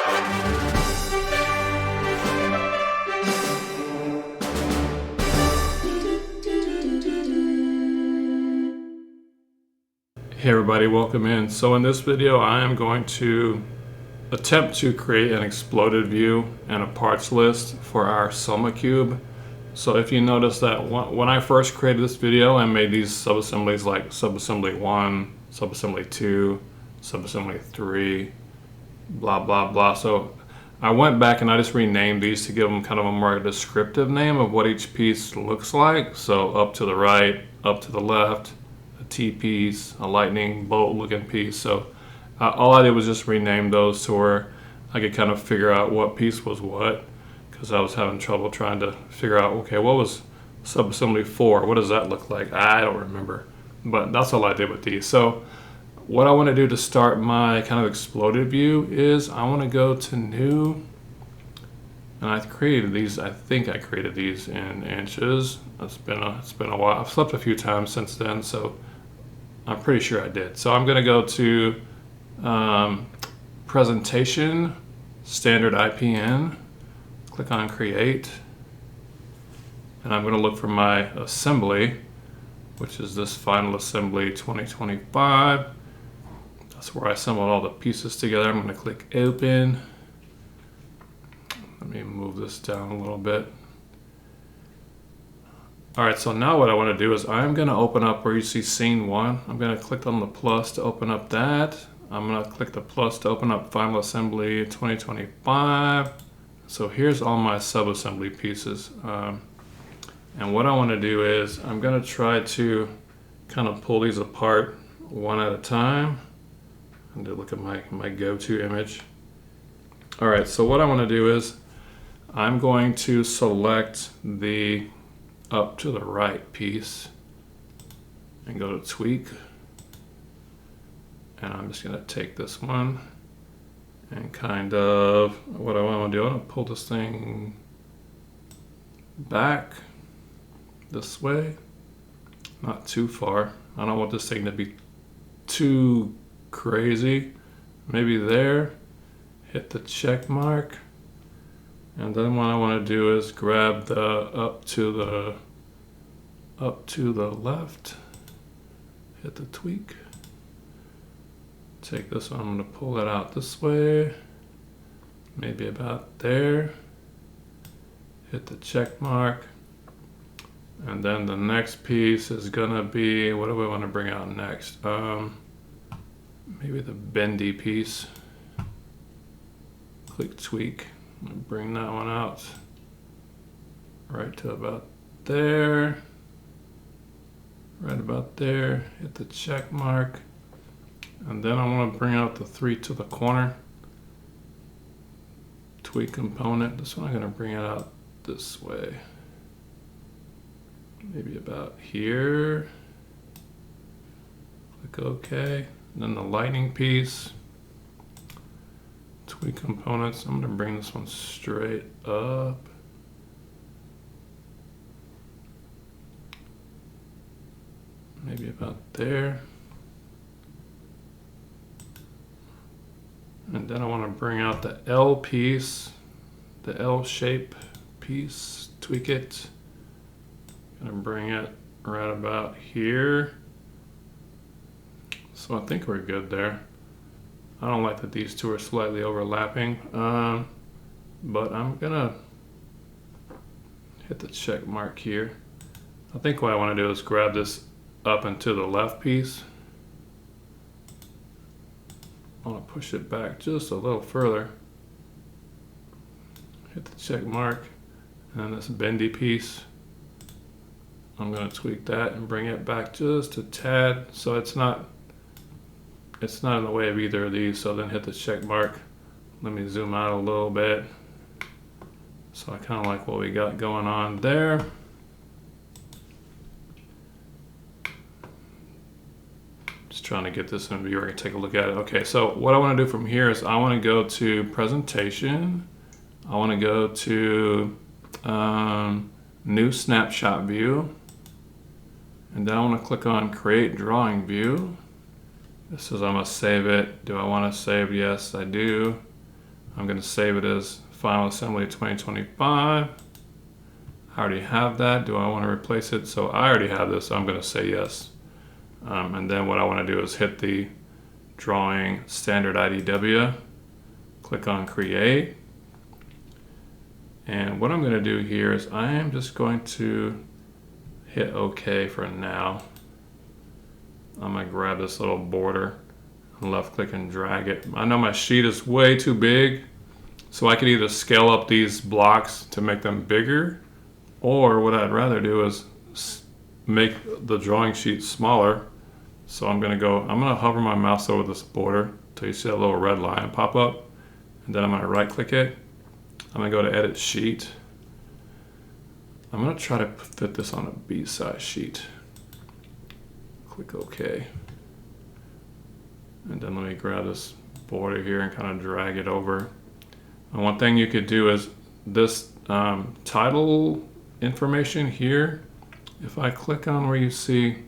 Hey everybody, welcome in. So in this video I am going to attempt to create an exploded view and a parts list for our Soma cube. So if you notice that when I first created this video, I made these subassemblies like subassembly 1, subassembly 2, subassembly 3, blah blah blah. So I went back and I just renamed these to give them kind of a more descriptive name of what each piece looks like. So up to the right, up to the left, a T-piece, a lightning bolt looking piece. So all I did was just rename those to where I could kind of figure out what piece was what, because I was having trouble trying to figure out, okay, what was subassembly 4? What does that look like? I don't remember, but that's all I did with these. So what I want to do to start my kind of exploded view is I want to go to new, and I created these. I think I created these in inches. It's been a while. I've slept a few times since then, so I'm pretty sure I did. So I'm going to go to presentation, standard IPN, click on create, and I'm going to look for my assembly, which is this final assembly 2025. That's where I assembled all the pieces together. I'm going to click open. Let me move this down a little bit. All right, so now what I want to do is I'm going to open up where you see scene 1. I'm going to click on the plus to open up that. I'm going to click the plus to open up final assembly 2025. So here's all my subassembly pieces. And what I want to do is I'm going to try to kind of pull these apart one at a time. And to look at my go-to image. All right, so what I want to do is I'm going to select the up to the right piece and go to tweak, and I'm just going to take this one and kind of what I want to do, I'm going to pull this thing back this way, not too far. I don't want this thing to be too crazy. Maybe there, hit the check mark, and then what I want to do is grab the up to the left, hit the tweak, take this one, I'm going to pull that out this way, maybe about there, hit the check mark, and then the next piece is going to be, what do we want to bring out next? Maybe the bendy piece. Click tweak, and bring that one out right to about there, right about there, hit the check mark, and then I want to bring out the 3 to the corner, tweak component. This one I'm going to bring it out this way, maybe about here, click OK. And then the lightning piece, tweak components, I'm going to bring this one straight up. Maybe about there. And then I want to bring out the L piece, the L shape piece, tweak it. Going to bring it right about here. So I think we're good there. I don't like that these two are slightly overlapping, but I'm gonna hit the check mark here. I think what I want to do is grab this up and to the left piece. I want to push it back just a little further. Hit the check mark, and this bendy piece, I'm going to tweak that and bring it back just a tad so it's not in the way of either of these. So then hit the check mark. Let me zoom out a little bit. So I kind of like what we got going on there. Just trying to get this in view. I can take a look at it. Okay, so what I want to do from here is I want to go to presentation. I want to go to new snapshot view. And then I want to click on create drawing view. This says I'm going to save it. Do I want to save? Yes, I do. I'm going to save it as Final Assembly 2025. I already have that. Do I want to replace it? So I already have this, so I'm going to say yes. And then what I want to do is hit the drawing standard IDW, click on create. And what I'm going to do here is I am just going to hit OK for now. I'm going to grab this little border and left click and drag it. I know my sheet is way too big, so I could either scale up these blocks to make them bigger, or what I'd rather do is make the drawing sheet smaller. So I'm going to hover my mouse over this border until you see that little red line pop up, and then I'm going to right click it. I'm going to go to edit sheet. I'm going to try to fit this on a B-size sheet. Click OK. And then let me grab this border here and kind of drag it over. And one thing you could do is this title information here. If I click on where you see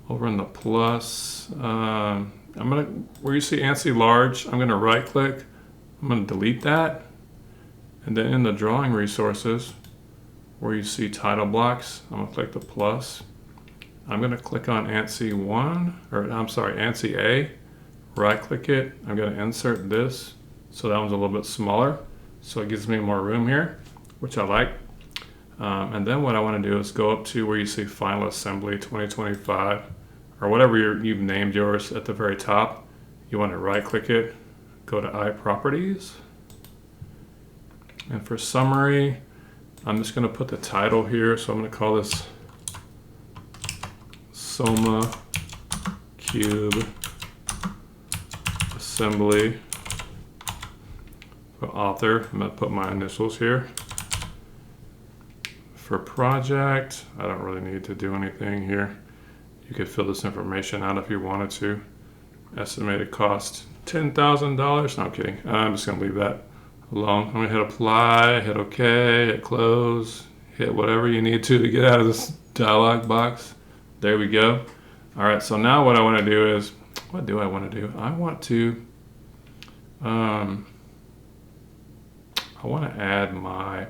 over in the plus, where you see ANSI large, I'm gonna right click, I'm gonna delete that. And then in the drawing resources, where you see title blocks, I'm gonna click the plus. I'm gonna click on ANSI ANSI A, right click it. I'm gonna insert this, so that one's a little bit smaller. So it gives me more room here, which I like. And then what I wanna do is go up to where you see Final Assembly 2025, or whatever you've named yours at the very top. You wanna right click it, go to iProperties. And for summary, I'm just gonna put the title here. So I'm gonna call this Soma Cube Assembly. For author, I'm gonna put my initials here. For project, I don't really need to do anything here. You could fill this information out if you wanted to. Estimated cost, $10,000. No, I'm kidding. I'm just gonna leave that alone. I'm gonna hit apply, hit OK, hit close, hit whatever you need to get out of this dialog box. There we go. All right, so now what I wanna do is, what do I wanna do? I want to add my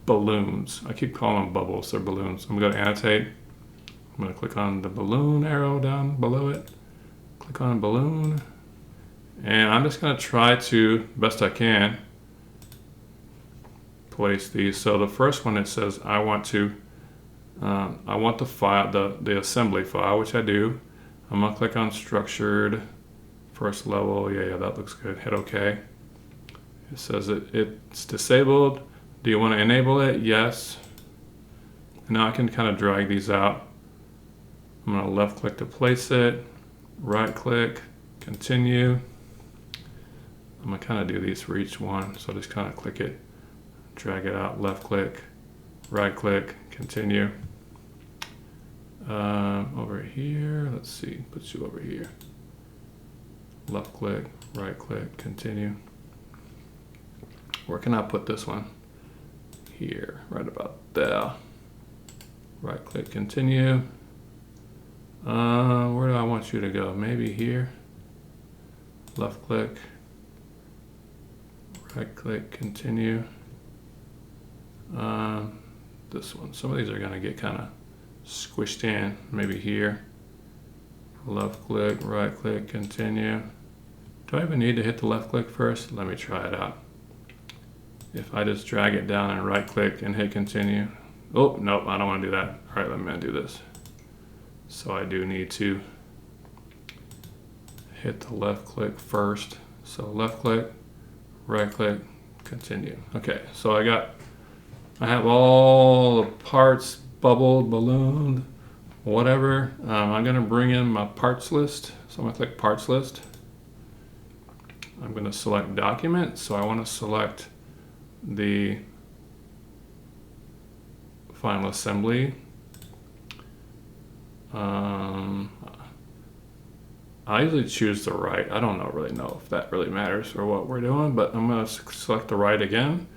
balloons. I keep calling them bubbles, they're balloons. I'm gonna annotate. I'm gonna click on the balloon arrow down below it. Click on balloon. And I'm just gonna try to, best I can, place these. So the first one, it says I want the file, the assembly file, which I do. I'm gonna click on structured, first level. Yeah, that looks good. Hit OK. It says it's disabled. Do you want to enable it? Yes. Now I can kind of drag these out. I'm going to left click to place it, right click, continue. I'm going to kind of do these for each one. So just kind of click it, drag it out, left click, right click, continue. Over here, let's see, put you over here. Left click, right click, continue. Where can I put this one? Here, right about there. Right click, continue. Where do I want you to go? Maybe here. Left click, right click, continue. This one. Some of these are gonna get kind of squished in. Maybe here. Left click, right click, continue. Do I even need to hit the left click first? Let me try it out. If I just drag it down and right click and hit continue. Oh, nope, I don't want to do that. All right, let me undo this. So I do need to hit the left click first. So left click, right click, continue. Okay, so I have all the parts bubbled, ballooned, whatever. I'm gonna bring in my parts list. So I'm gonna click parts list. I'm gonna select document. So I want to select the final assembly. I usually choose the right. I don't really know if that really matters for what we're doing, but I'm going to select the right again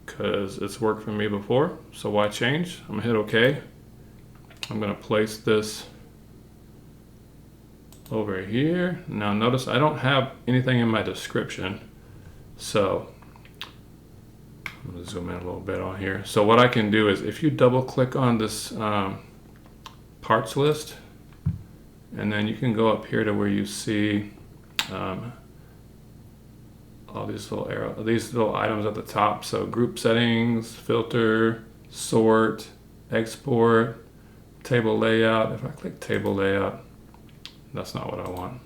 because it's worked for me before. So why change? I'm going to hit OK. I'm going to place this over here. Now notice I don't have anything in my description. So I'm gonna zoom in a little bit on here. So what I can do is if you double click on this parts list, and then you can go up here to where you see all these little arrows, these little items at the top. So group settings, filter, sort, export, table layout. If I click table layout, that's not what I want.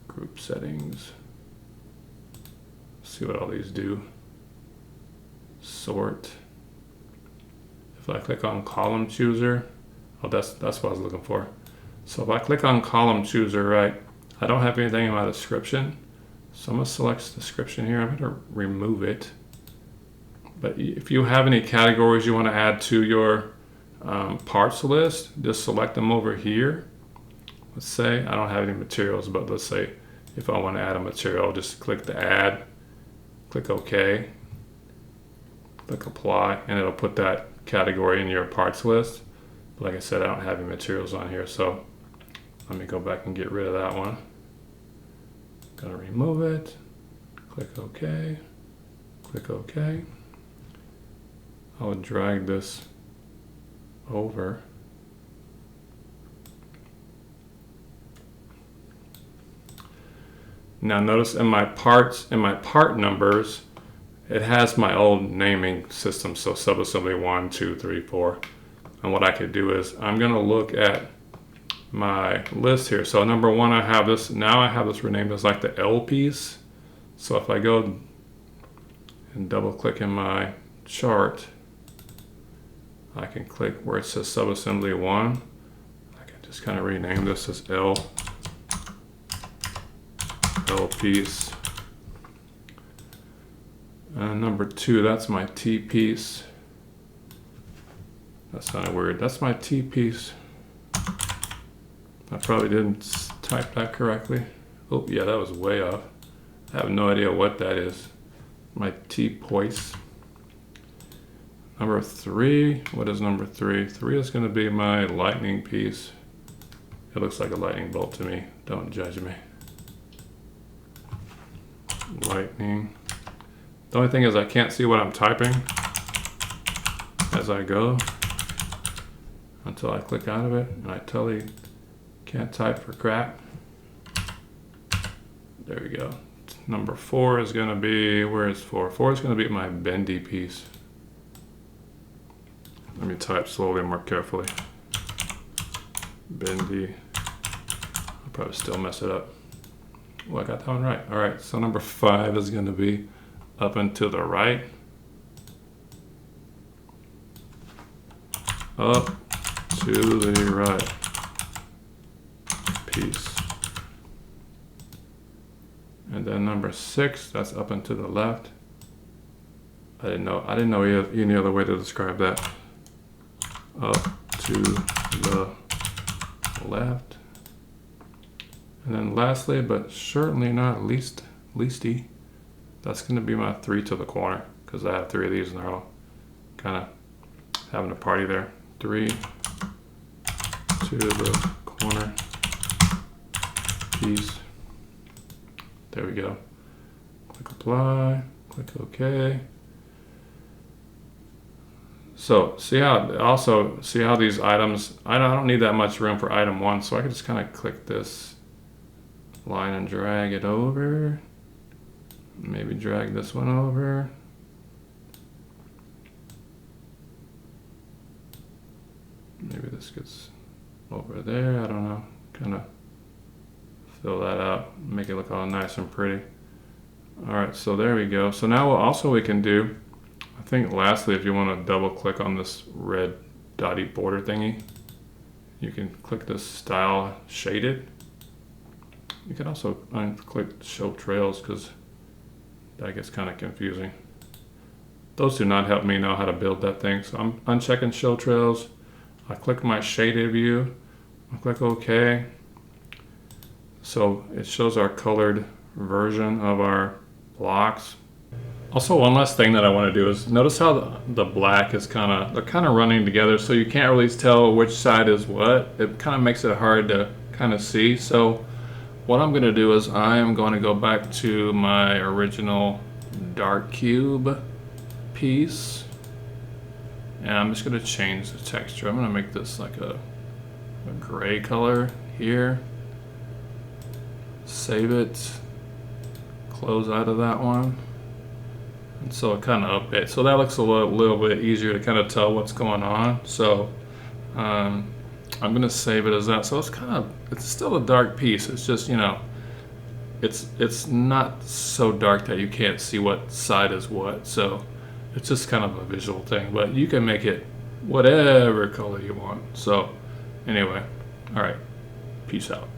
Group settings. See what all these do. Sort. If I click on column chooser, oh, that's what I was looking for. So if I click on column chooser, right, I don't have anything in my description. So I'm gonna select description here. I'm gonna remove it. But if you have any categories you want to add to your parts list, just select them over here. Let's say I don't have any materials, but let's say if I want to add a material, just click the add, click OK, click apply, and it'll put that category in your parts list. But like I said, I don't have any materials on here, so let me go back and get rid of that one. Gonna remove it, click OK, click OK. I'll drag this over. Now notice in my part numbers, it has my old naming system. So subassembly 1, 2, 3, 4. And what I could do is I'm gonna look at my list here. So number 1, I have this, now I have this renamed as like the L piece. So if I go and double click in my chart, I can click where it says subassembly 1. I can just kind of rename this as L piece. And number 2, that's my T piece. That sounded weird. That's my T piece. I probably didn't type that correctly. Oh yeah, that was way off. I have no idea what that is. My T piece. Number 3, what is number 3? 3 is going to be my lightning piece. It looks like a lightning bolt to me. Don't judge me. Lightning. The only thing is I can't see what I'm typing as I go until I click out of it, and I totally can't type for crap. There we go. Number 4 is going to be, where is 4? 4 is going to be my bendy piece. Let me type slowly and more carefully. Bendy. I'll probably still mess it up. Well, I got that one right. All right, so number 5 is going to be up and to the right. Up to the right piece. And then number 6, that's up and to the left. I didn't know any other way to describe that. Up to the left. And then lastly, but certainly not leasty, that's going to be my 3 to the corner, because I have 3 of these and they're all kind of having a party there. 3 to the corner piece. There we go. Click apply, click OK. So see how these items, I don't need that much room for item 1, so I can just kind of click this line and drag it over. Maybe drag this one over. Maybe this gets over there, I don't know. Kind of fill that out, make it look all nice and pretty. All right, so there we go. So now what we can do, I think lastly, if you want to double click on this red dotty border thingy, you can click this style shaded. You can also unclick show trails, because that gets kind of confusing. Those do not help me know how to build that thing. So I'm unchecking show trails. I click my shaded view. I click OK. So it shows our colored version of our blocks. Also, one last thing that I want to do is notice how the black is they're kind of running together, so you can't really tell which side is what. It kind of makes it hard to kind of see. So what I'm going to do is I am going to go back to my original dark cube piece, and I'm just going to change the texture. I'm going to make this like a gray color here. Save it, close out of that one. And so it kind of updates. So that looks a little bit easier to kind of tell what's going on. So I'm gonna save it as that. So it's still a dark piece. It's just, you know, it's not so dark that you can't see what side is what. So it's just kind of a visual thing, but you can make it whatever color you want. So anyway, all right, peace out.